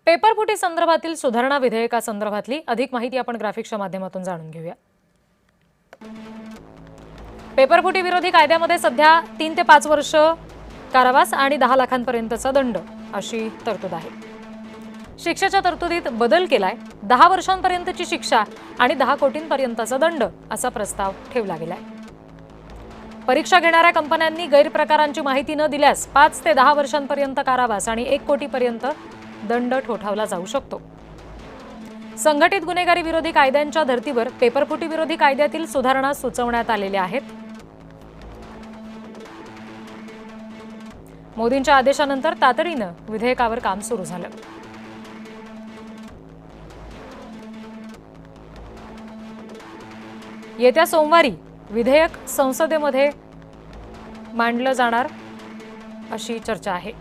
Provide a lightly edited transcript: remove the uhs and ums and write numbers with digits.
पेपरफुटी संदर्भातील सुधारणा विधेयकासंदर्भातली अधिक माहिती आपण ग्राफिक्सच्या माध्यमातून जाणून घेऊया। पेपरफुटी विरोधी कायद्यामध्ये सध्या 3 ते 5 वर्ष कारावास आणि 10 लाखांपर्यंतचा दंड अशी तरतूद आहे। शिक्षेच्या तरतुदीत बदल केलाय। 10 वर्षांपर्यंतची शिक्षा आणि 10 कोटींपर्यंतचा दंड असा प्रस्ताव ठेवला गेलाय। परीक्षा घेणाऱ्या कंपन्यांनी गैरप्रकारांची माहिती न दिल्यास 5 ते 10 वर्षांपर्यंत कारावास आणि 1 कोटीपर्यंत दंड ठोठावला जाऊ शकतो। संघटित गुन्हेगारी विरोधी कायद्यांच्या धर्तीवर पेपरफुटी विरोधी कायद्यातील सुधारणा सुचवण्यात आलेल्या आहेत। मोदींच्या आदेशानंतर तातडीनं विधेयकावर काम सुरू झालं। येत्या सोमवारी विधेयक संसदेमध्ये मांडलं जाणार अशी चर्चा आहे।